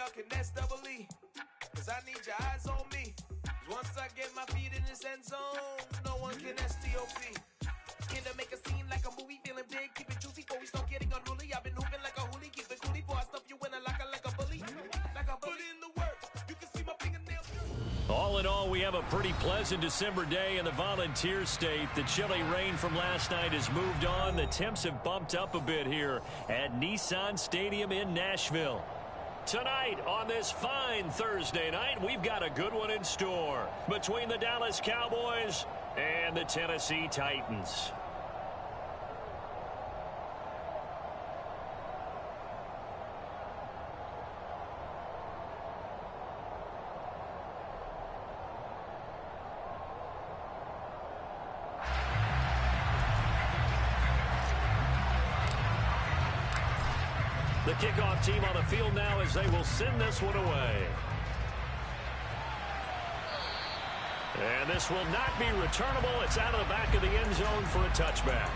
y'all can S-double-E, 'cause I need your eyes on me. 'Cause once I get my feet in this end zone, no one can S-T-O-P. Can to make a scene like a movie, feeling big, keep it juicy before we start getting unruly. I've been hooping like a hoolie, keep it coolie before I stuff you in a locker like a bully. Like a bully in the work, you can see my fingernails. All in all, we have a pretty pleasant December day in the Volunteer State. The chilly rain from last night has moved on. The temps have bumped up a bit here at Nissan Stadium in Nashville. Tonight, on this fine Thursday night, we've got a good one in store between the Dallas Cowboys and the Tennessee Titans. The kickoff team on the field now as they will send this one away. And this will not be returnable. It's out of the back of the end zone for a touchback.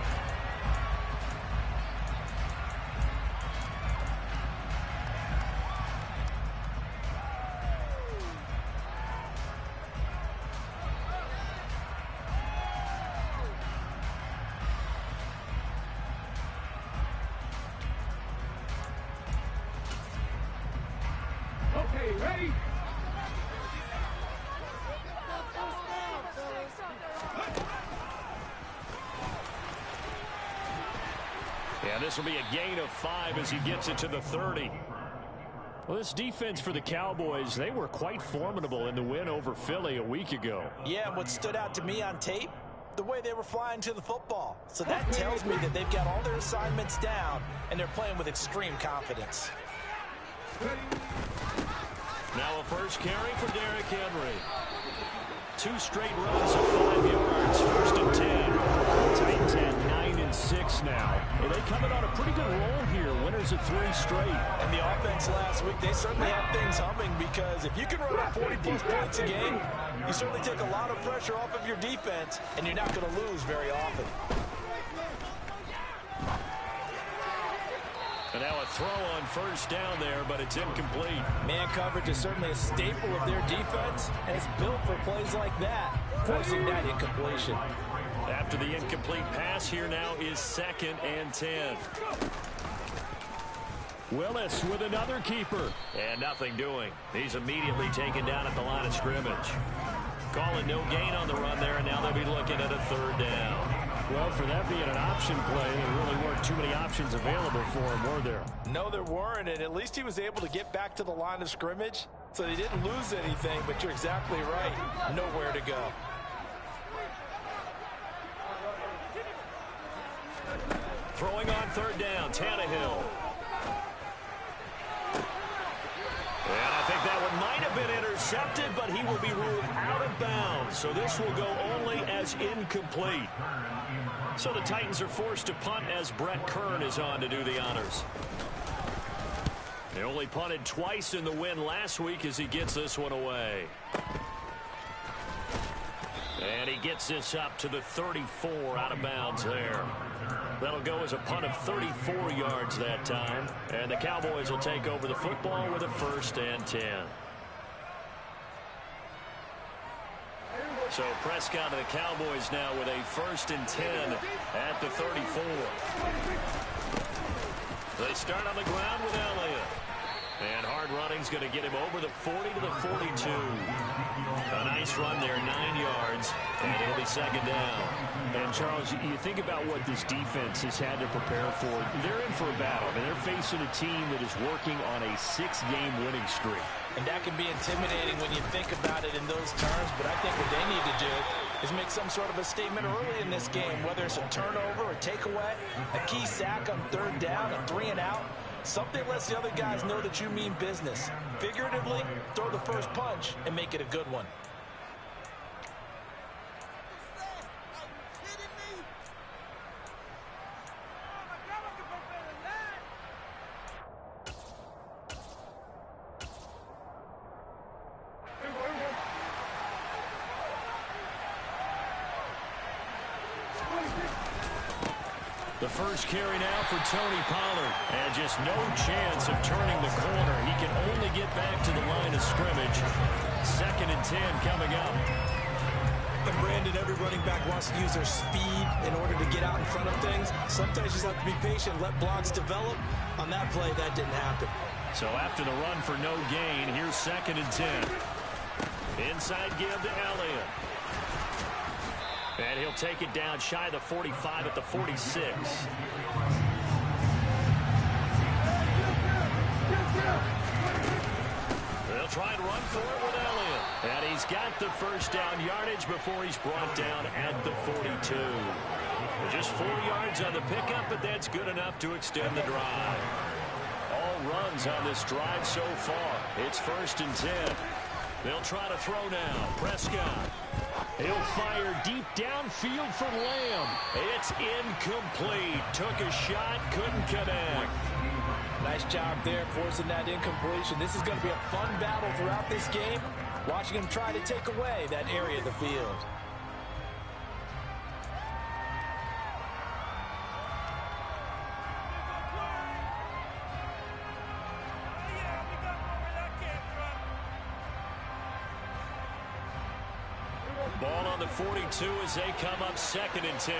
And this will be a gain of 5 as he gets it to the 30. Well, this defense for the Cowboys, they were quite formidable in the win over Philly a week ago. Yeah, and what stood out to me on tape, the way they were flying to the football. So that tells me that they've got all their assignments down, and they're playing with extreme confidence. Now a first carry for Derrick Henry. 2 straight runs of 5 yards, 1st and 10. Titans at 9-6 now. And they coming on a pretty good roll here, winners of 3 straight. And the offense last week, they certainly had things humming, because if you can run up 40-plus points a game, you certainly take a lot of pressure off of your defense, and you're not going to lose very often. And now a throw on first down there, but it's incomplete. Man coverage is certainly a staple of their defense, and it's built for plays like that, forcing that incompletion. After the incomplete pass, here now is 2nd and 10. Willis with another keeper. And nothing doing. He's immediately taken down at the line of scrimmage. Calling no gain on the run there, and now they'll be looking at a 3rd down. Well, for that being an option play, there really weren't too many options available for him, were there? No, there weren't, and at least he was able to get back to the line of scrimmage, so they didn't lose anything, but you're exactly right. Nowhere to go. Throwing on 3rd down, Tannehill. And I think that one might have been intercepted, but he will be ruled out of bounds. So this will go only as incomplete. So the Titans are forced to punt as Brett Kern is on to do the honors. They only punted twice in the win last week as he gets this one away. And he gets this up to the 34, out of bounds there. That'll go as a punt of 34 yards that time. And the Cowboys will take over the football with a 1st and 10. So Prescott and the Cowboys now with a 1st and 10 at the 34. They start on the ground with Elliott. And hard running's going to get him over the 40 to the 42. A nice run there, 9 yards, and it'll be 2nd down. And, Charles, you think about what this defense has had to prepare for. They're in for a battle, and they're facing a team that is working on a 6-game winning streak. And that can be intimidating when you think about it in those terms, but I think what they need to do is make some sort of a statement early in this game, whether it's a turnover, a takeaway, a key sack on 3rd down, a 3-and-out. Something lets the other guys know that you mean business. Figuratively, throw the first punch and make it a good one. The first carry now for Tony Pollard. And just no chance of turning the corner. He can only get back to the line of scrimmage. 2nd and 10 coming up. And Brandon, every running back wants to use their speed in order to get out in front of things. Sometimes you just have to be patient, let blocks develop. On that play, that didn't happen. So after the run for no gain, here's 2nd and 10. Inside give to Elliott. And he'll take it down shy of the 45 at the 46. They'll try and run for it with Elliott. And he's got the first down yardage before he's brought down at the 42. Just 4 yards on the pickup, but that's good enough to extend the drive. All runs on this drive so far. It's 1st and 10. They'll try to throw now. Prescott. He'll fire deep downfield for Lamb. It's incomplete. Took a shot, couldn't connect. Nice job there forcing that incompletion. This is going to be a fun battle throughout this game. Watching him try to take away that area of the field. Ball on the 42 as they come up 2nd and 10.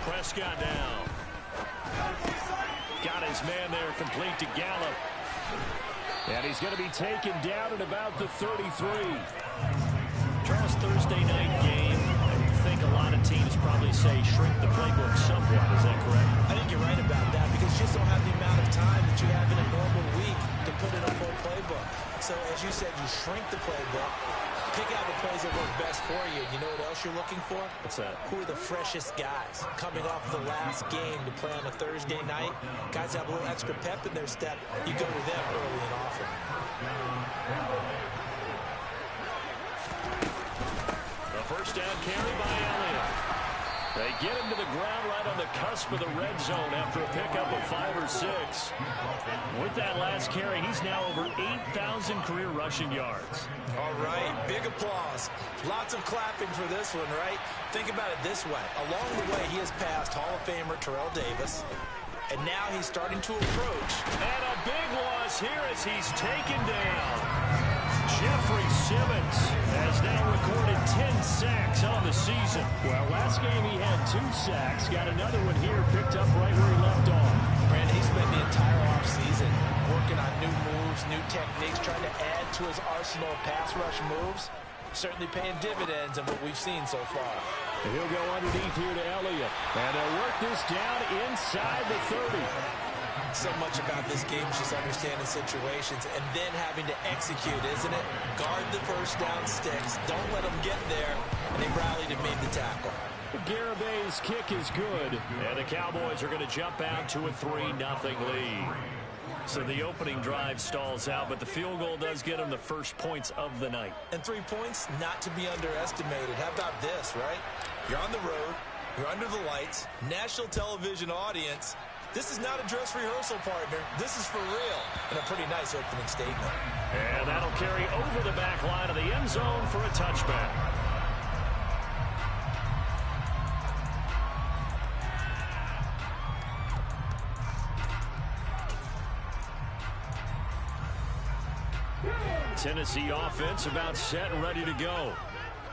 Prescott down. Got his man there, complete to Gallup. And he's going to be taken down at about the 33. Charles, Thursday night game. I think a lot of teams probably say shrink the playbook somewhat. Is that correct? I think you're right about that because you just don't have the amount of time that you have in a normal week to put in a full playbook. So as you said, you shrink the playbook, pick out the plays that work best for you. You know what else you're looking for? What's that? Who are the freshest guys coming off the last game to play on a Thursday night? Guys have a little extra pep in their step. You go to them early and often. The first down carry by Elliott. They get him to the ground right on the cusp of the red zone after a pickup of 5 or 6. With that last carry, he's now over 8,000 career rushing yards. All right, big applause. Lots of clapping for this one, right? Think about it this way. Along the way, he has passed Hall of Famer Terrell Davis, and now he's starting to approach. And a big loss here as he's taken down. Jeffrey Simmons has now recorded 10 sacks on the season. Well, last game he had 2 sacks. Got another one here, picked up right where he left off. Brandon, he spent the entire offseason working on new moves, new techniques, trying to add to his arsenal of pass rush moves. Certainly paying dividends in what we've seen so far. And he'll go underneath here to Elliott. And they'll work this down inside the 30. So much about this game is just understanding situations and then having to execute, isn't it? Guard the first down sticks. Don't let them get there. And they rallied and made the tackle. Garabay's kick is good. And the Cowboys are going to jump out to a 3-0 lead. So the opening drive stalls out, but the field goal does get them the first points of the night. And 3 points, not to be underestimated. How about this, right? You're on the road. You're under the lights. National television audience. This is not a dress rehearsal, partner. This is for real. And a pretty nice opening statement. And that'll carry over the back line of the end zone for a touchback. Tennessee offense about set and ready to go.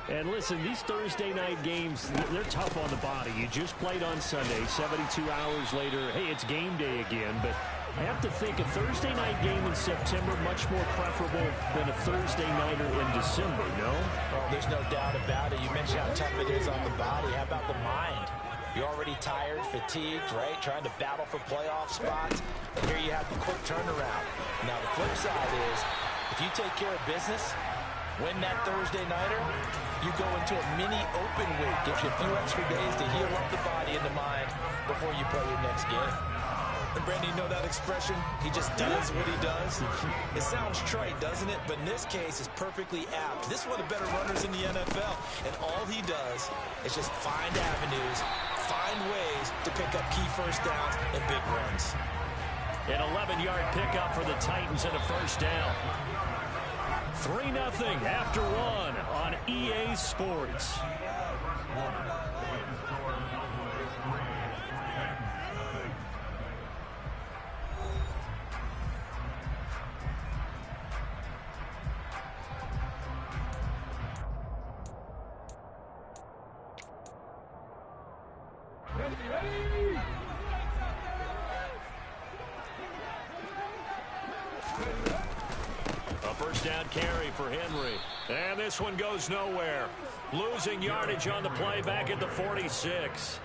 And listen, these Thursday night games, they're tough on the body. You just played on Sunday, 72 hours later. Hey, it's game day again, but I have to think a Thursday night game in September much more preferable than a Thursday nighter in December, no? Well, there's no doubt about it. You mentioned how tough it is on the body. How about the mind? You're already tired, fatigued, right? Trying to battle for playoff spots. And here you have the quick turnaround. Now, the flip side is, if you take care of business, win that Thursday nighter, you go into a mini open week. Gives you a few extra days to heal up the body and the mind before you play your next game. And Brandon, you know that expression? He just does what he does. It sounds trite, doesn't it? But in this case, it's perfectly apt. This is one of the better runners in the NFL. And all he does is just find avenues, find ways to pick up key first downs and big runs. An 11-yard pickup for the Titans and a first down. 3-0 after one on EA Sports. A first down carry for Henry. And this one goes nowhere. Losing yardage on the play back at the 46.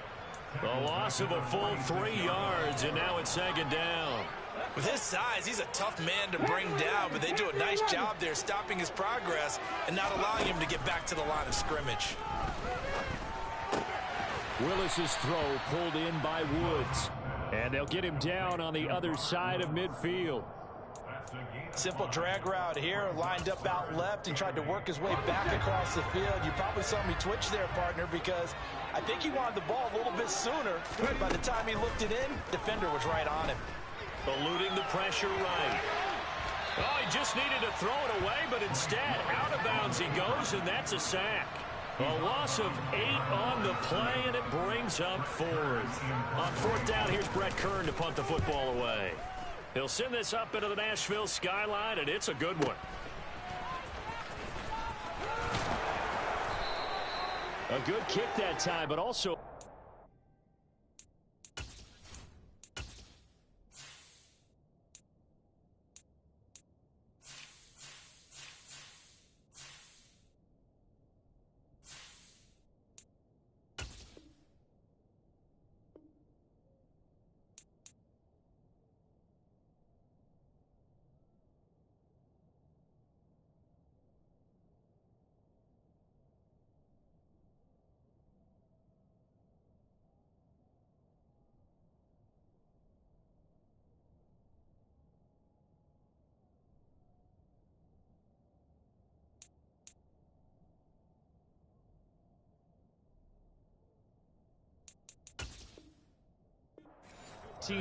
The loss of a full 3 yards, and now it's second down. With his size, he's a tough man to bring down, but they do a nice job there stopping his progress and not allowing him to get back to the line of scrimmage. Willis's throw pulled in by Woods. And they'll get him down on the other side of midfield. Simple drag route here, lined up out left and tried to work his way back across the field. You probably saw me twitch there, partner, because I think he wanted the ball a little bit sooner. By the time he looked it in, defender was right on him. Eluding the pressure right. Oh, he just needed to throw it away, but instead, out of bounds he goes, and that's a sack. A loss of 8 on the play, and it brings up 4th. On 4th down, here's Brett Kern to punt the football away. He'll send this up into the Nashville skyline, and it's a good one. A good kick that time, but also...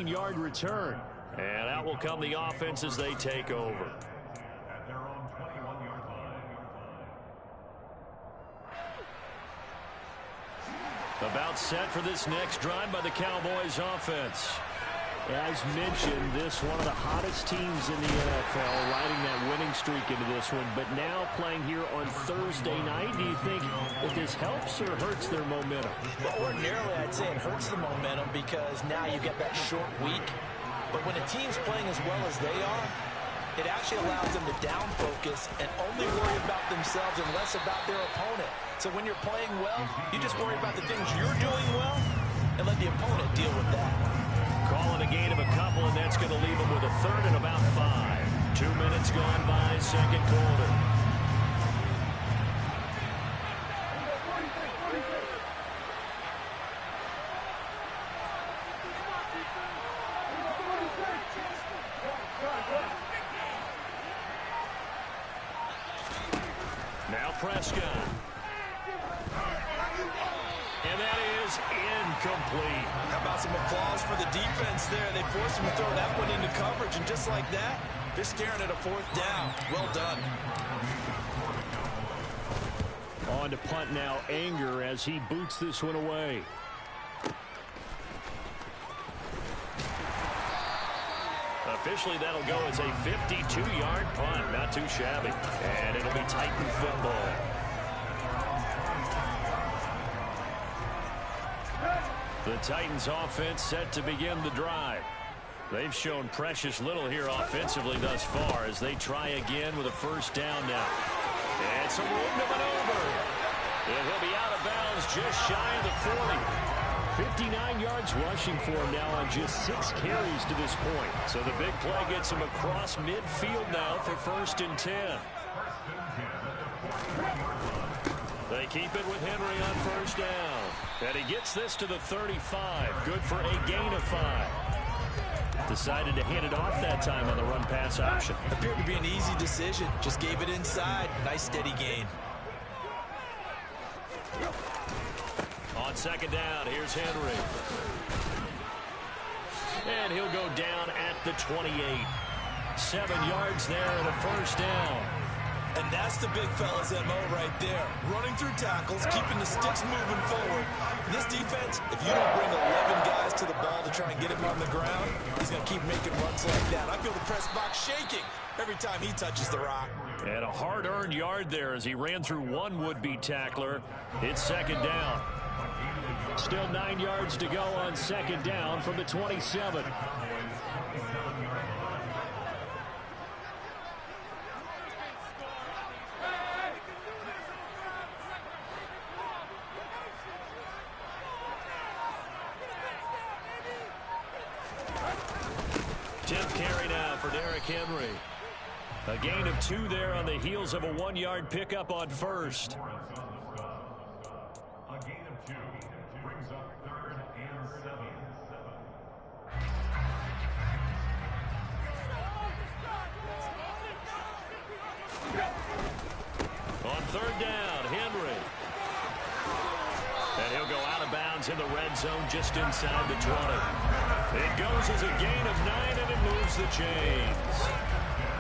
yard return. And out will come the offense as they take over. About set for this next drive by the Cowboys offense. As mentioned, this one of the hottest teams in the NFL, riding that winning streak into this one, but now playing here on Thursday night. Do you think that this helps or hurts their momentum? Well, ordinarily, I'd say it hurts the momentum because now you get that short week. But when a team's playing as well as they are, it actually allows them to down focus and only worry about themselves and less about their opponent. So when you're playing well, you just worry about the things you're doing well and let the opponent deal with that. Calling a gain of a couple, and that's going to leave them with a 3rd and about 5. 2 minutes gone by, second quarter. Now Prescott. And that is incomplete. How about some applause for the defense there? They forced him to throw that one into coverage, and just like that, they're staring at a 4th down. Well done. On to punt now, Anger, as he boots this one away. Officially, that'll go as a 52-yard punt. Not too shabby. And it'll be Titan football. The Titans offense set to begin the drive. They've shown precious little here offensively thus far as they try again with a first down now. And some room to maneuver. And he'll be out of bounds just shy of the 40. 59 yards rushing for him now on just 6 carries to this point. So the big play gets him across midfield now for 1st and 10. They keep it with Henry on first down. And he gets this to the 35. Good for a gain of 5. Decided to hand it off that time on the run-pass option. Appeared to be an easy decision. Just gave it inside. Nice steady gain. On second down, here's Henry. And he'll go down at the 28. 7 yards there and a first down. And that's the big fella's MO right there. Running through tackles, keeping the sticks moving forward. This defense, if you don't bring 11 guys to the ball to try and get him on the ground, he's going to keep making runs like that. I feel the press box shaking every time he touches the rock. And a hard-earned yard there as he ran through one would-be tackler. It's second down. Still 9 yards to go on second down from the 27. Tip carry now for Derrick Henry. A gain of 2 there on the heels of a 1-yard pickup on first. A gain of 2 brings up 3rd and 7. On 3rd down, Henry. And he'll go out of bounds in the red zone just inside the 20. It goes as a gain of 9, and it moves the chains.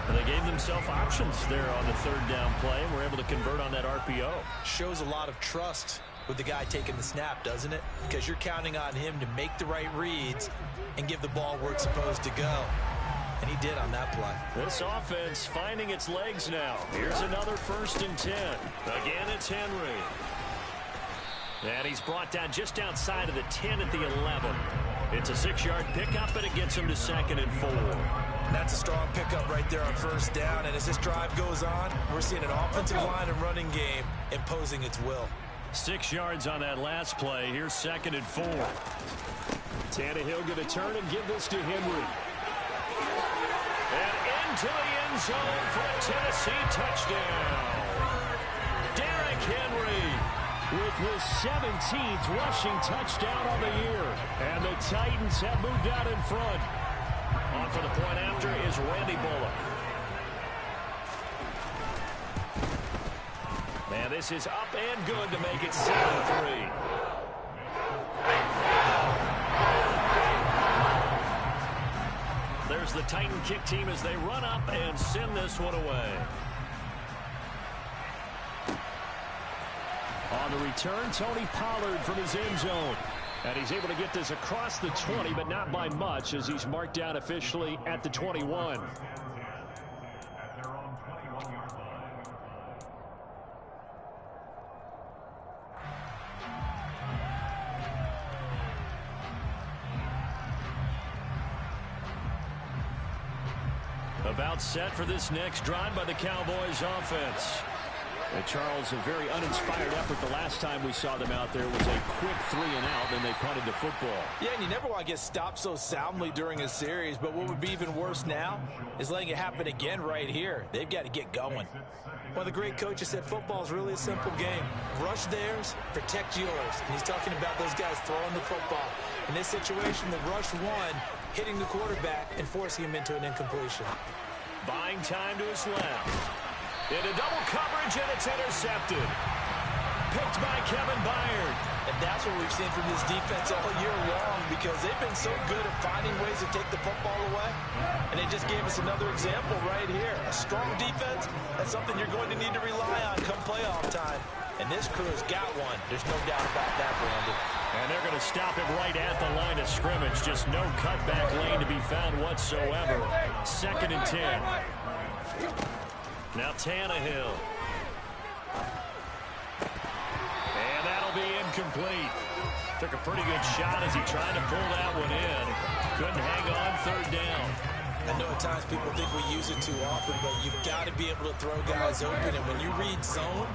And they gave themselves options there on the 3rd down play, and were able to convert on that RPO. Shows a lot of trust with the guy taking the snap, doesn't it? Because you're counting on him to make the right reads and give the ball where it's supposed to go. And he did on that play. This offense finding its legs now. Here's another 1st and 10. Again, it's Henry. And he's brought down just outside of the 10 at the 11. It's a 6-yard pickup, and it gets him to 2nd and 4. And that's a strong pickup right there on 1st down. And as this drive goes on, we're seeing an offensive line and running game imposing its will. 6 yards on that last play. Here's 2nd and 4. Tannehill going to turn and give this to Henry. And into the end zone for a Tennessee touchdown. Derrick Henry with his 17th rushing touchdown on the year. And the Titans have moved out in front. On for the point after is Randy Bullock. Man, this is up and good to make it 7-3. There's the Titan kick team as they run up and send this one away. On the return, Tony Pollard from his end zone. And he's able to get this across the 20, but not by much, as he's marked down officially at the 21. At their own 21-yard line. About set for this next drive by the Cowboys offense. And Charles, a very uninspired effort the last time we saw them out there was a quick 3-and-out, and they punted the football. Yeah, and you never want to get stopped so soundly during a series, but what would be even worse now is letting it happen again right here. They've got to get going. One of the great coaches said football is really a simple game. Rush theirs, protect yours. And he's talking about those guys throwing the football. In this situation, the rush one, hitting the quarterback and forcing him into an incompletion. Buying time to his left. Into double coverage, and it's intercepted. Picked by Kevin Byard. And that's what we've seen from this defense all year long, because they've been so good at finding ways to take the football away. And they just gave us another example right here. A strong defense, that's something you're going to need to rely on come playoff time. And this crew has got one. There's no doubt about that, Brandon. And they're going to stop him right at the line of scrimmage. Just no cutback lane to be found whatsoever. 2nd and 10. Now Tannehill. And that'll be incomplete. Took a pretty good shot as he tried to pull that one in. Couldn't hang on 3rd down. I know at times people think we use it too often, but you've got to be able to throw guys open. And when you read zone,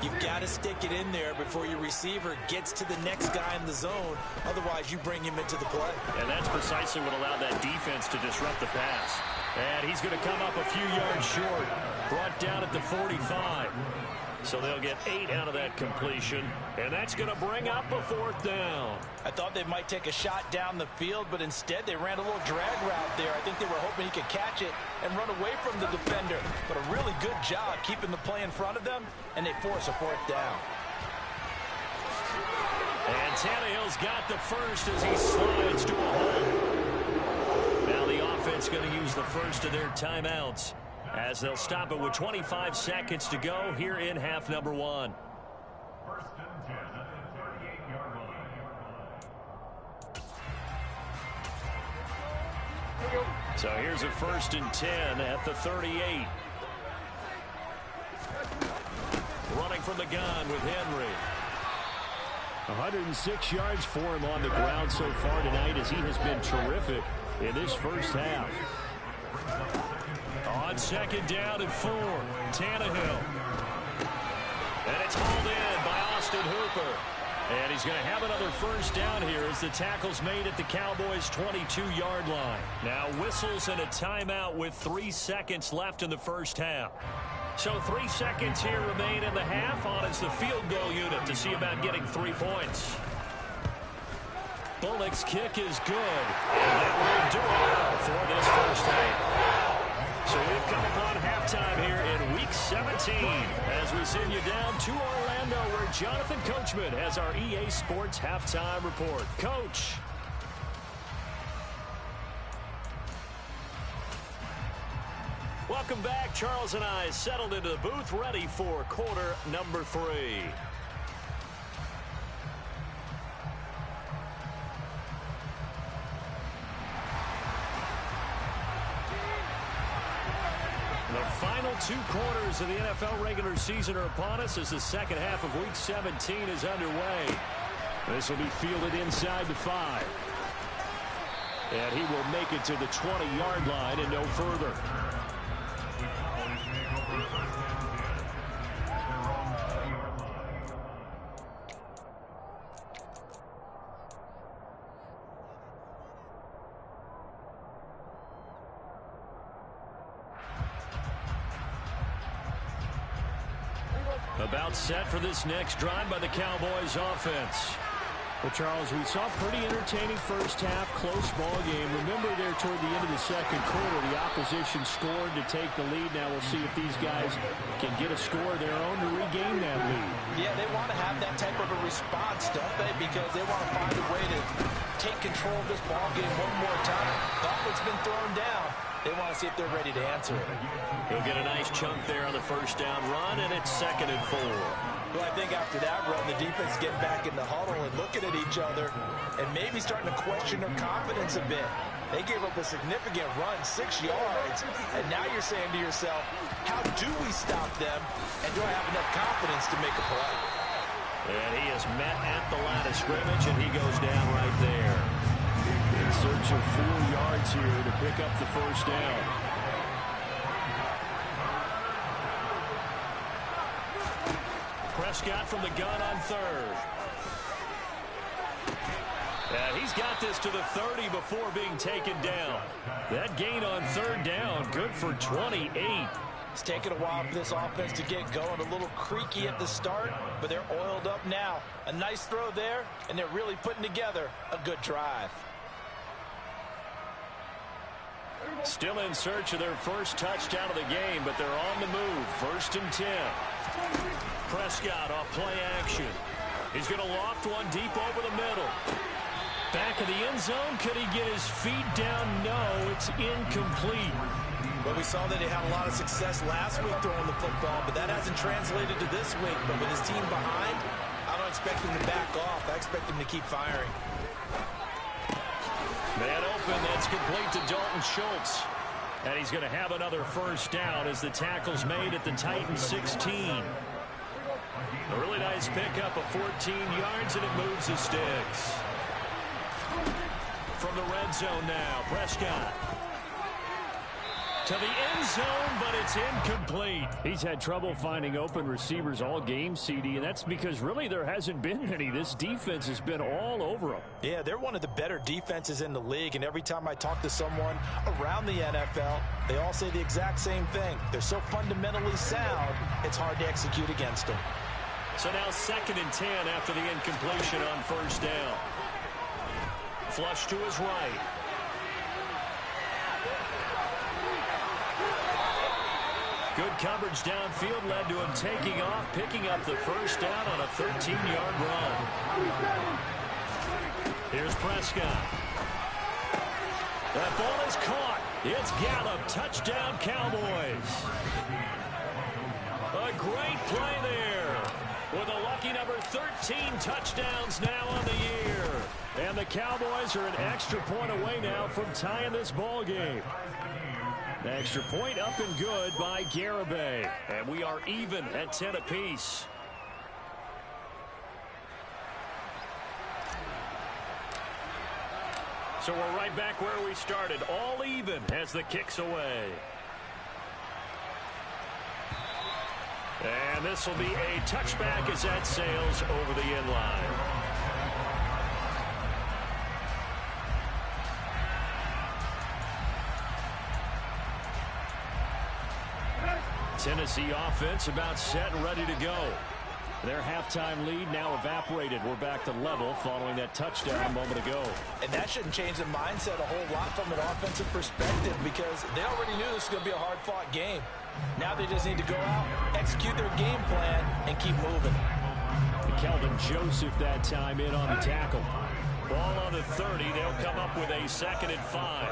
you've got to stick it in there before your receiver gets to the next guy in the zone. Otherwise, you bring him into the play. And that's precisely what allowed that defense to disrupt the pass. And he's going to come up a few yards short. Brought down at the 45. So they'll get 8 out of that completion. And that's going to bring up a 4th down. I thought they might take a shot down the field, but instead they ran a little drag route there. I think they were hoping he could catch it and run away from the defender. But a really good job keeping the play in front of them, and they force a 4th down. And Tannehill's got the first as he slides to a hole. Now the offense going to use the first of their timeouts. as they'll stop it with 25 seconds to go here in half number 1. First and 10 at the 38-yard line. So here's a first and 10 at the 38. Running from the gun with Henry. 106 yards for him on the ground so far tonight as he has been terrific in this first half. On second down and 4, Tannehill. And it's hauled in by Austin Hooper. And he's going to have another first down here as the tackle's made at the Cowboys' 22-yard line. Now whistles and a timeout with 3 seconds left in the first half. So 3 seconds here remain in the half. On is the field goal unit to see about getting 3 points. Bullock's kick is good. And that will do it for this first half. So we've come upon halftime here in Week 17 as we send you down to Orlando where Jonathan Coachman has our EA Sports Halftime Report. Coach. Welcome back. Charles and I settled into the booth ready for quarter number 3. The final 2 quarters of the NFL regular season are upon us as the second half of Week 17 is underway. This will be fielded inside the 5. And he will make it to the 20-yard line and no further. About set for this next drive by the Cowboys offense. Well, Charles, we saw a pretty entertaining first half, close ball game. Remember there toward the end of the second quarter, the opposition scored to take the lead. Now we'll see if these guys can get a score of their own to regain that lead. Yeah, they want to have that type of a response, don't they? Because they want to find a way to take control of this ball game one more time. It's been thrown down. They want to see if they're ready to answer it. He'll get a nice chunk there on the first down run, and it's 2nd and 4. Well, I think after that run, the defense getting back in the huddle and looking at each other and maybe starting to question their confidence a bit. They gave up a significant run, 6 yards, and now you're saying to yourself, how do we stop them, and do I have enough confidence to make a play? And he is met at the line of scrimmage, and he goes down right there. In search of 4 yards here to pick up the first down. Prescott from the gun on 3rd. And he's got this to the 30 before being taken down. That gain on 3rd down, good for 28. It's taken a while for this offense to get going. A little creaky at the start, but they're oiled up now. A nice throw there, and they're really putting together a good drive. Still in search of their first touchdown of the game, but they're on the move. 1st and 10. Prescott off play action. He's going to loft one deep over the middle. Back of the end zone. Could he get his feet down? No, it's incomplete. Well, we saw that he had a lot of success last week throwing the football, but that hasn't translated to this week. But with his team behind, I don't expect him to back off. I expect him to keep firing. Man open, that's complete to Dalton Schultz. And he's going to have another first down as the tackle's made at the Titans 16. A really nice pickup of 14 yards, and it moves the sticks. From the red zone now, Prescott. To the end zone, but it's incomplete. He's had trouble finding open receivers all game, CD, and that's because really there hasn't been many. This defense has been all over them. Yeah, they're one of the better defenses in the league, and every time I talk to someone around the NFL, they all say the exact same thing. They're so fundamentally sound, it's hard to execute against them. So now 2nd and 10 after the incompletion on first down. Flush to his right. Good coverage downfield led to him taking off, picking up the first down on a 13-yard run. Here's Prescott. That ball is caught. It's Gallup. Touchdown, Cowboys. A great play there. With a lucky number 13 touchdowns now on the year. And the Cowboys are an extra point away now from tying this ball game. Extra point up and good by Garibay. And we are even at 10 apiece. So we're right back where we started. All even as the kick's away. And this will be a touchback as that sails over the end line. Tennessee offense about set and ready to go. Their halftime lead now evaporated. We're back to level following that touchdown a moment ago. And that shouldn't change the mindset a whole lot from an offensive perspective because they already knew this was going to be a hard-fought game. Now they just need to go out, execute their game plan, and keep moving. Kelvin Joseph that time in on the tackle. Ball on the 30. They'll come up with a 2nd and 5.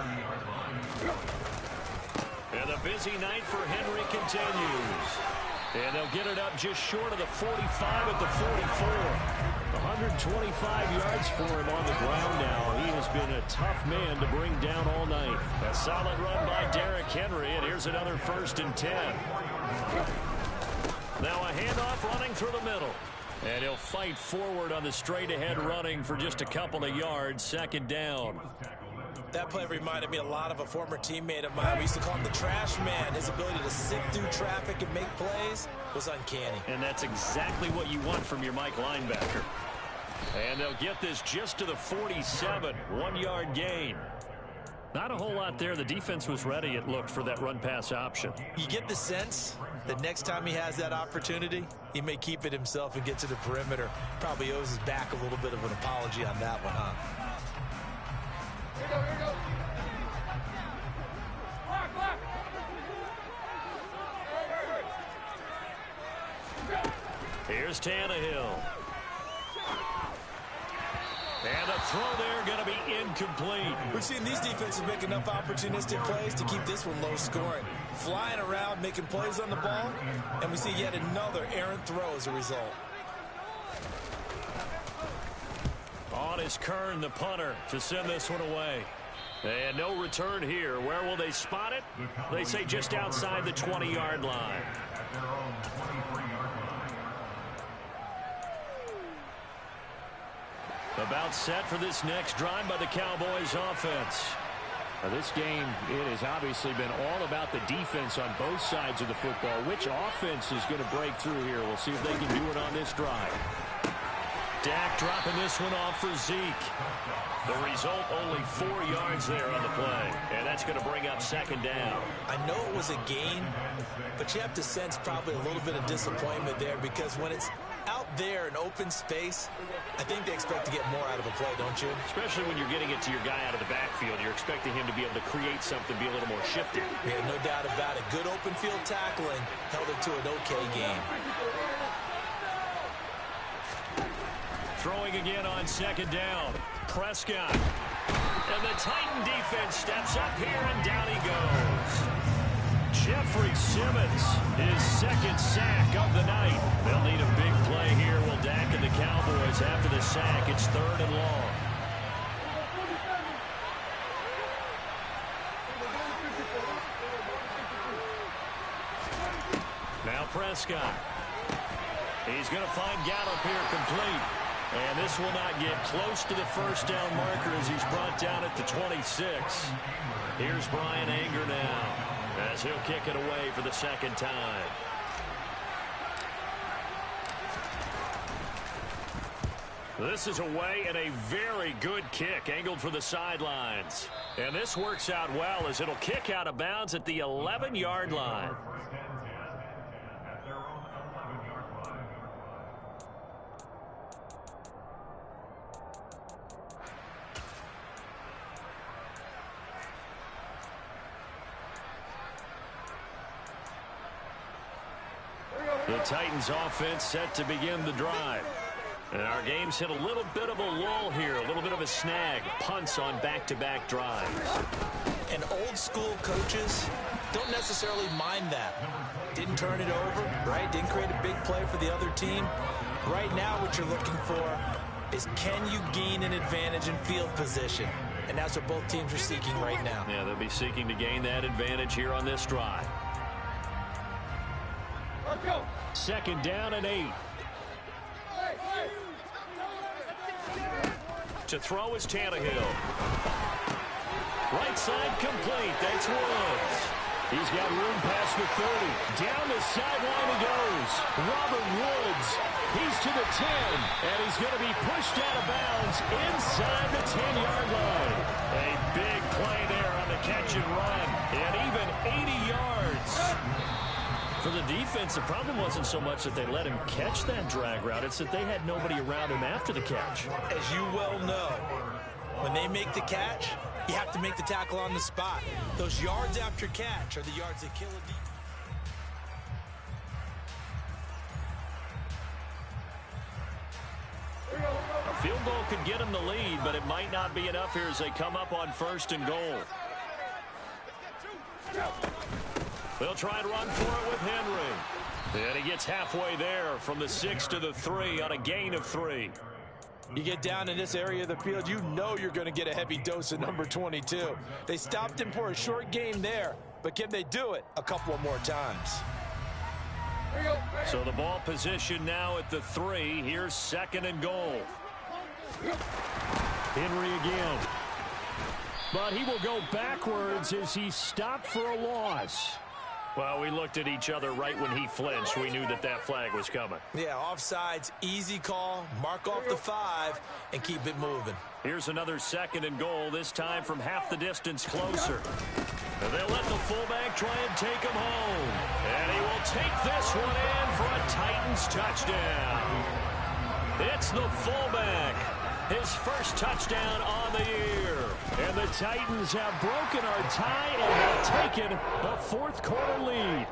And the busy night for Henry continues. And they'll get it up just short of the 45 at the 44. 125 yards for him on the ground now. He has been a tough man to bring down all night. A solid run by Derrick Henry, and here's another 1st and 10. Now a handoff running through the middle. And he'll fight forward on the straight-ahead running for just a couple of yards. 2nd down. That play reminded me a lot of a former teammate of mine. We used to call him the trash man. His ability to sift through traffic and make plays was uncanny. And that's exactly what you want from your Mike linebacker. And they'll get this just to the 47. 1-yard gain. Not a whole lot there. The defense was ready, it looked, for that run-pass option. You get the sense that next time he has that opportunity, he may keep it himself and get to the perimeter. Probably owes his back a little bit of an apology on that one, huh? Here we go, here we go. Here's Tannehill. And the throw there going to be incomplete. We've seen these defenses make enough opportunistic plays to keep this one low scoring. Flying around, making plays on the ball, and we see yet another errant throw as a result. On is Kern, the punter, to send this one away. And no return here. Where will they spot it? They say just outside the 20-yard line. At their own 23-yard line. About set for this next drive by the Cowboys offense. Now this game, it has obviously been all about the defense on both sides of the football. Which offense is going to break through here? We'll see if they can do it on this drive. Dak dropping this one off for Zeke. The result, only 4 yards there on the play. And that's going to bring up 2nd down. I know it was a gain, but you have to sense probably a little bit of disappointment there because when it's out there in open space, I think they expect to get more out of a play, don't you? Especially when you're getting it to your guy out of the backfield. You're expecting him to be able to create something, be a little more shifty. Yeah, no doubt about it. Good open field tackling held it to an okay game. Throwing again on 2nd down. Prescott. And the Titan defense steps up here, and down he goes. Jeffrey Simmons, his 2nd sack of the night. They'll need a big play here. Will Dak and the Cowboys after the sack. It's 3rd and long. Now Prescott. He's going to find Gallup here complete. And this will not get close to the 1st down marker as he's brought down at the 26. Here's Brian Anger now as he'll kick it away for the 2nd time. This is away and a very good kick angled for the sidelines. And this works out well as it'll kick out of bounds at the 11-yard line. At their own 11-yard line. The Titans offense set to begin the drive. And our game's hit a little bit of a lull here, a little bit of a snag. Punts on back-to-back drives. And old-school coaches don't necessarily mind that. Didn't turn it over, right? Didn't create a big play for the other team. Right now what you're looking for is, can you gain an advantage in field position? And that's what both teams are seeking right now. Yeah, they'll be seeking to gain that advantage here on this drive. Second down and 8. To throw is Tannehill. Right side complete. That's Woods. He's got room past the 30. Down the sideline he goes. Robert Woods. He's to the 10. And he's going to be pushed out of bounds inside the 10-yard line. A big play there on the catch and run. And even 80 yards. For the defense, the problem wasn't so much that they let him catch that drag route. It's that they had nobody around him after the catch. As you well know, when they make the catch, you have to make the tackle on the spot. Those yards after catch are the yards that kill a defense. A field goal could get them the lead, but it might not be enough here as they come up on 1st and goal. They'll try and run for it with Henry. And he gets halfway there from the 6 to the 3 on a gain of 3. You get down in this area of the field, you know you're going to get a heavy dose of number 22. They stopped him for a short gain there, but can they do it a couple of more times? So the ball position now at the 3. Here's 2nd and goal. Henry again. But he will go backwards as he's stopped for a loss. Well, we looked at each other right when he flinched. We knew that that flag was coming. Yeah, offsides, easy call, mark off the 5, and keep it moving. Here's another 2nd and goal, this time from half the distance closer. And they'll let the fullback try and take him home. And he will take this one in for a Titans touchdown. It's the fullback. His first touchdown on the year. And the Titans have broken our tie and have taken a 4th quarter lead.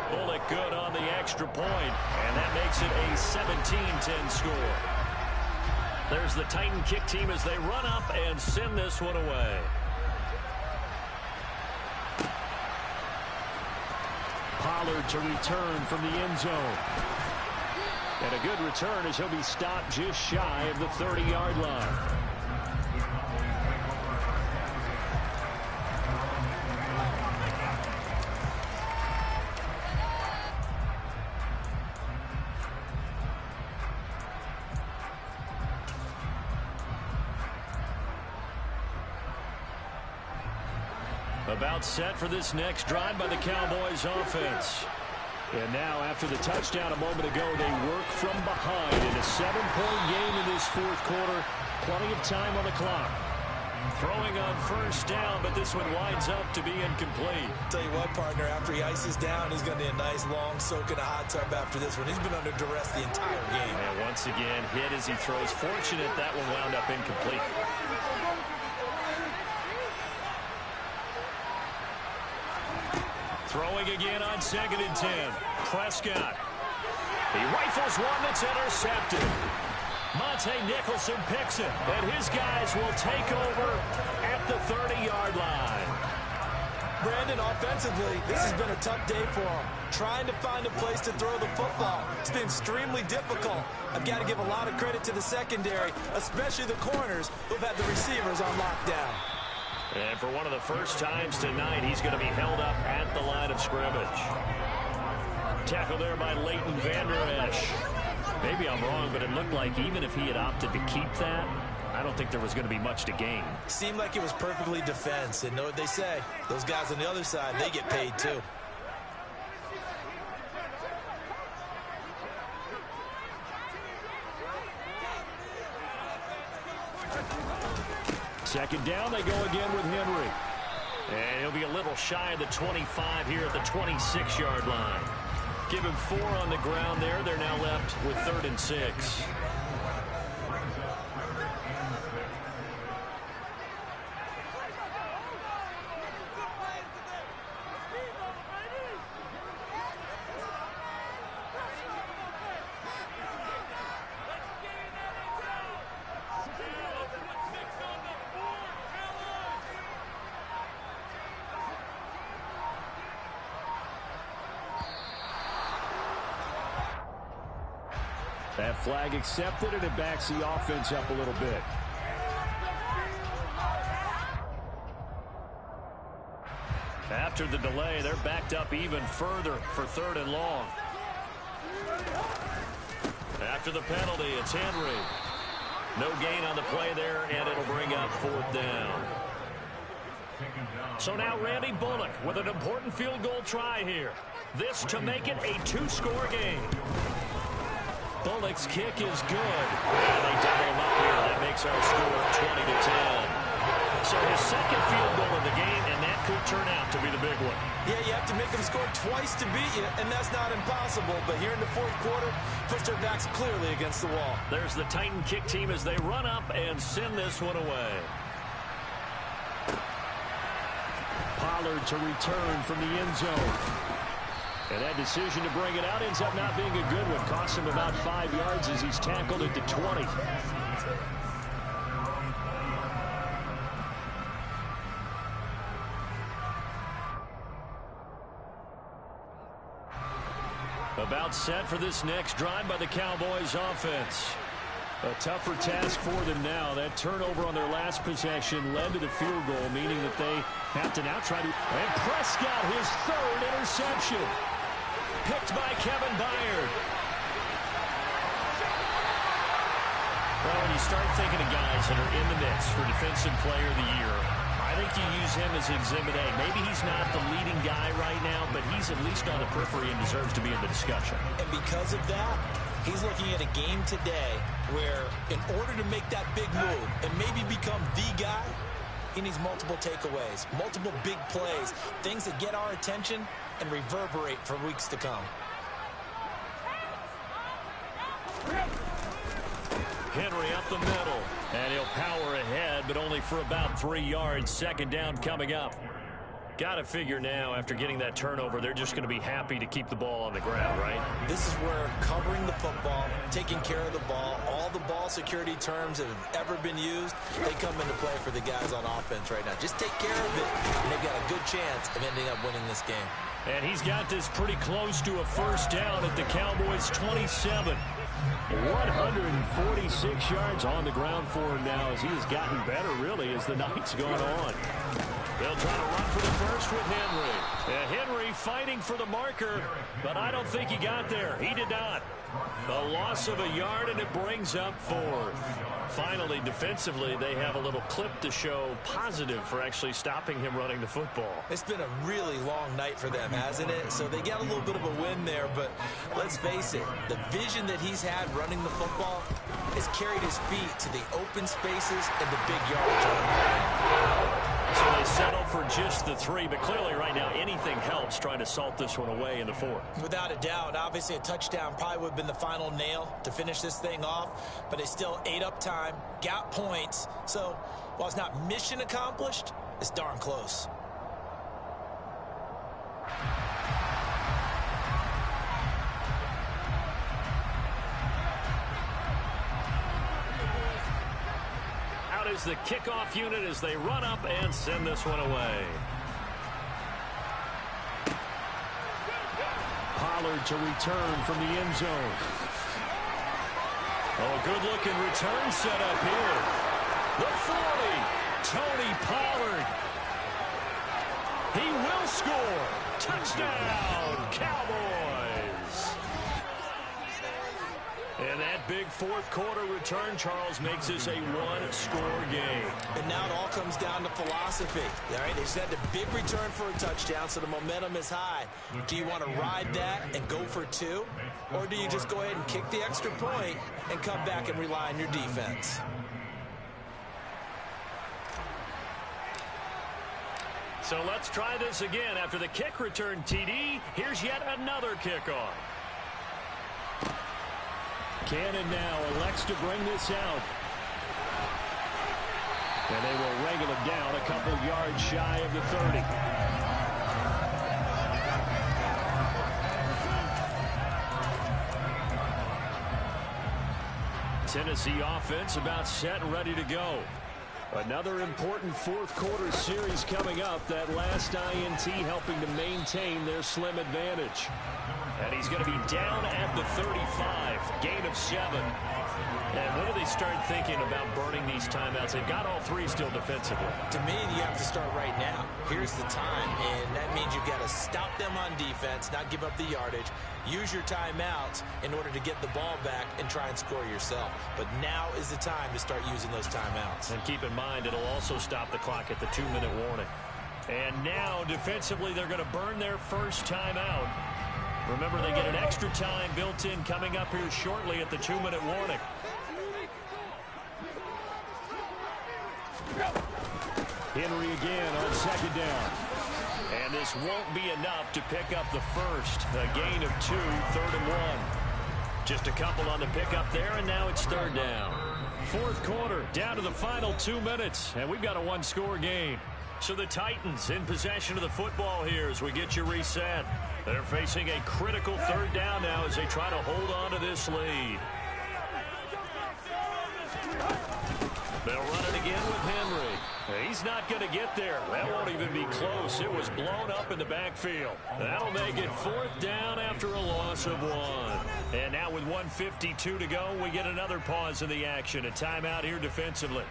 Bullock good on the extra point, and that makes it a 17-10 score. There's the Titan kick team as they run up and send this one away. Pollard to return from the end zone. And a good return as he'll be stopped just shy of the 30-yard line. About set for this next drive by the Cowboys offense. And now, after the touchdown a moment ago, they work from behind in a 7-point game in this 4th quarter. Plenty of time on the clock. Throwing on 1st down, but this one winds up to be incomplete. Tell you what, partner, after he ices down, he's going to need a nice long soak in a hot tub after this one. He's been under duress the entire game. And once again, hit as he throws. Fortunate that one wound up incomplete. Throwing again on 2nd and 10. Prescott. He rifles one that's intercepted. Monte Nicholson picks it, and his guys will take over at the 30-yard line. Brandon, offensively, this has been a tough day for him. Trying to find a place to throw the football. It's been extremely difficult. I've got to give a lot of credit to the secondary, especially the corners who've had the receivers on lockdown. And for one of the first times tonight, he's going to be held up at the line of scrimmage. Tackle there by Leighton Vander Esch. Maybe I'm wrong, but it looked like even if he had opted to keep that, I don't think there was going to be much to gain. Seemed like it was perfectly defense. And know what they say, those guys on the other side, they get paid too. Second down, they go again with Henry. And he'll be a little shy of the 25 here at the 26-yard line. Give him 4 on the ground there. They're now left with 3rd and 6. That flag accepted, and it backs the offense up a little bit. After the delay, they're backed up even further for 3rd and long. After the penalty, it's Henry. No gain on the play there, and it'll bring up 4th down. So now Randy Bullock with an important field goal try here. This to make it a 2-score game. Bullock's kick is good. And they double him up here. That makes our score 20-10. So his second field goal of the game, and that could turn out to be the big one. Yeah, you have to make them score twice to beat you, and that's not impossible. But here in the 4th quarter, puts their backs clearly against the wall. There's the Titan kick team as they run up and send this one away. Pollard to return from the end zone. And that decision to bring it out ends up not being a good one. Costs him about 5 yards as he's tackled at the 20. About set for this next drive by the Cowboys offense. A tougher task for them now. That turnover on their last possession led to the field goal, meaning that they have to now try to... And Prescott, his 3rd interception. Picked by Kevin Byard. Well, when you start thinking of guys that are in the mix for Defensive Player of the Year, I think you use him as Exhibit A. Maybe he's not the leading guy right now, but he's at least on the periphery and deserves to be in the discussion. And because of that, he's looking at a game today where in order to make that big move and maybe become the guy, he needs multiple takeaways, multiple big plays, things that get our attention and reverberate for weeks to come. Henry up the middle, and he'll power ahead, but only for about 3 yards. 2nd down coming up. Got to figure now, after getting that turnover, they're just going to be happy to keep the ball on the ground, right? This is where covering the football, taking care of the ball, all the ball security terms that have ever been used, they come into play for the guys on offense right now. Just take care of it, and they've got a good chance of ending up winning this game. And he's got this pretty close to a 1st down at the Cowboys' 27. 146 yards on the ground for him now as he has gotten better, really, as the night's gone on. They'll try to run for the first with Henry. Henry fighting for the marker, but I don't think he got there. He did not. The loss of a yard, and it brings up 4th. Finally, defensively, they have a little clip to show positive for actually stopping him running the football. It's been a really long night for them, hasn't it? So they got a little bit of a win there, but let's face it, the vision that he's had running the football has carried his feet to the open spaces and the big yardage. So they settle for just the 3, but clearly right now anything helps trying to salt this one away in the 4th. Without a doubt, obviously a touchdown probably would have been the final nail to finish this thing off, but they still ate up time, got points. So while it's not mission accomplished, it's darn close. Is the kickoff unit as they run up and send this one away. Pollard to return from the end zone. Oh, good-looking return set up here. The 40, Tony Pollard. He will score. Touchdown, Cowboys. And that big 4th quarter return, Charles, makes this a 1-score game. And now it all comes down to philosophy. All right, they just had the big return for a touchdown, so the momentum is high. Do you want to ride that and go for 2? Or do you just go ahead and kick the extra point and come back and rely on your defense? So let's try this again. After the kick return TD, here's yet another kickoff. Cannon now elects to bring this out. And they will wrangle him down a couple yards shy of the 30. Tennessee offense about set and ready to go. Another important fourth quarter series coming up. That last INT helping to maintain their slim advantage. And he's going to be down at the 35. Gain of 7. And when do they start thinking about burning these timeouts? They've got all three still defensively. To me, you have to start right now. Here's the time, and that means you've got to stop them on defense, not give up the yardage. Use your timeouts in order to get the ball back and try and score yourself. But now is the time to start using those timeouts. And keep in mind, it'll also stop the clock at the 2-minute warning. And now, defensively, they're going to burn their first timeout. Remember, they get an extra time built in coming up here shortly at the 2-minute warning. Henry again on second down. And this won't be enough to pick up the first. A gain of 2, 3rd and 1. Just a couple on the pickup there, and now it's 3rd down. Fourth quarter, down to the final 2 minutes, and we've got a one-score game. So the Titans in possession of the football here as we get you reset. They're facing a critical 3rd down now as they try to hold on to this lead. They'll run it again with Henry. He's not going to get there. That won't even be close. It was blown up in the backfield. That'll make it 4th down after a loss of 1. And now with 1:52 to go, we get another pause in the action. A timeout here defensively.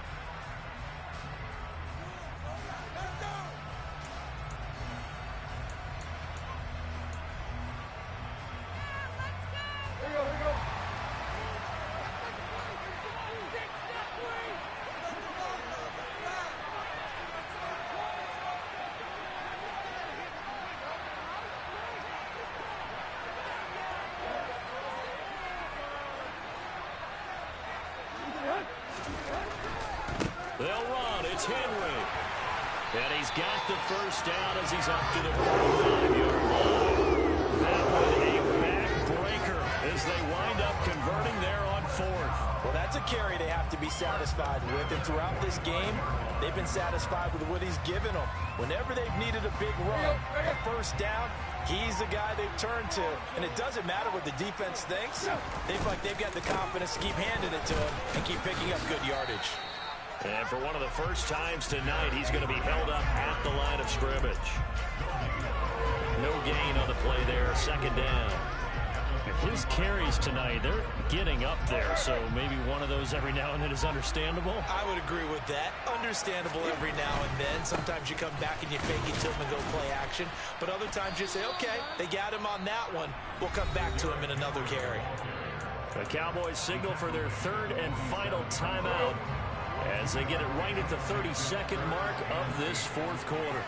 They'll run. It's Henry. And he's got the first down as he's up to the 45-yard line. That was a backbreaker as they wind up converting there on 4th. Well, that's a carry they have to be satisfied with. And throughout this game, they've been satisfied with what he's given them. Whenever they've needed a big run, a first down, he's the guy they've turned to. And it doesn't matter what the defense thinks. They've got the confidence to keep handing it to him and keep picking up good yardage. And for one of the first times tonight, he's going to be held up at the line of scrimmage. No gain on the play there, 2nd down. His carries tonight, they're getting up there, so maybe one of those every now and then is understandable. I would agree with that. Understandable every now and then. Sometimes you come back and you fake it to him and go play action. But other times you say, okay, they got him on that one. We'll come back to him in another carry. The Cowboys signal for their 3rd and final timeout as they get it right at the 32nd mark of this 4th quarter.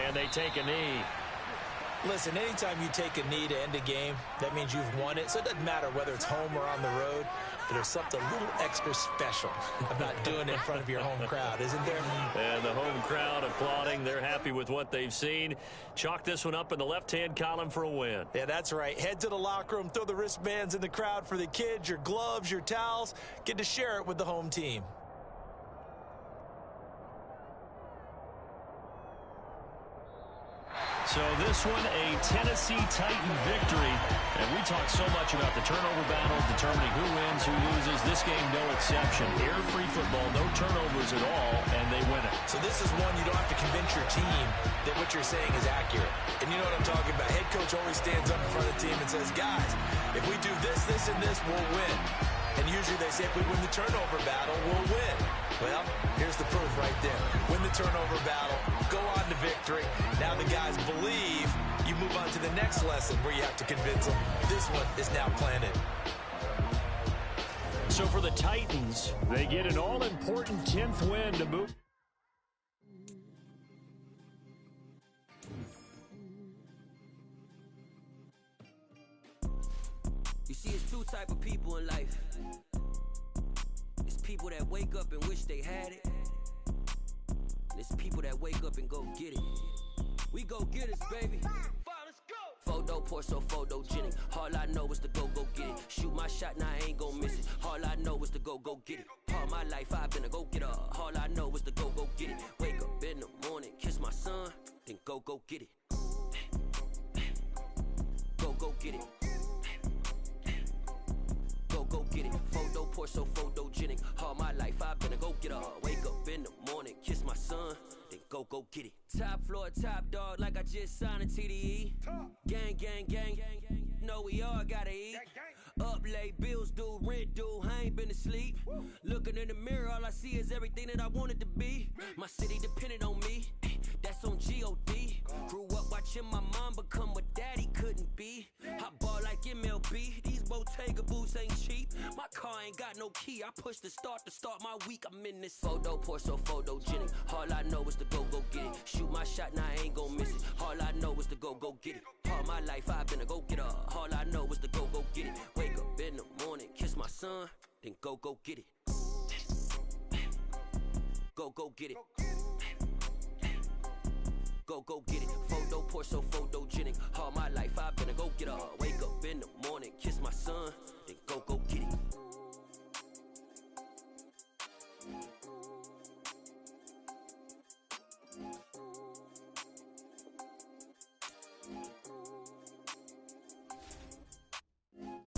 And they take a knee. Listen, anytime you take a knee to end a game, that means you've won it. So it doesn't matter whether it's home or on the road. But there's something a little extra special about doing it in front of your home crowd, isn't there? And the home crowd applauding. They're happy with what they've seen. Chalk this one up in the left-hand column for a win. Yeah, that's right. Head to the locker room, throw the wristbands in the crowd for the kids, your gloves, your towels. Get to share it with the home team. So this one, a Tennessee Titan victory. And we talk so much about the turnover battle, determining who wins, who loses. This game, no exception. Air-free football, no turnovers at all, and they win it. So this is one you don't have to convince your team that what you're saying is accurate. And you know what I'm talking about. Head coach always stands up in front of the team and says, guys, if we do this, this, and this, we'll win. And usually they say if we win the turnover battle, we'll win. Well, here's the proof right there. Win the turnover battle, go on to victory. Now the guys believe. You move on to the next lesson where you have to convince them. This one is now planted. So for the Titans, they get an all-important 10th win to move. You see, it's two type of people in life. It's people that wake up and wish they had it. And it's people that wake up and go get it. We go get it, baby. Photo pour so photogenic. All I know is to go get it. Shoot my shot, now I ain't gon' miss it. All I know is to go get it. All my life I've been a go-getter. All I know is to go get it. Wake up in the morning, kiss my son, then go get it. Go get it. Go go get it. Photo poor, so photogenic. All my life I've been a go getter. Wake up in the morning, kiss my son, then go get it. Top floor, top dog, like I just signed a TDE. Gang, gang, gang, know we all gotta eat. Up late, bills due, rent due, I ain't been asleep. Looking in the mirror, all I see is everything that I wanted to be. My city depended on me, that's on G.O.D. Grew up watching my mom become what daddy couldn't be. I ball like MLB, these Bottega boots ain't cheap. My car ain't got no key, I push the start to start my week. I'm in this photo poor, so photogenic. All I know is to go get it. Shoot my shot, now I ain't gon' miss it. All I know is to go get it. All my life I've been a go getter. All I know is to go get it. Wake up in the morning, kiss my son, then go get it. Go get it. Go get it. Photo poor, so photogenic. All my life I've been a go getter. Wake up in the morning, kiss my son, then go get it.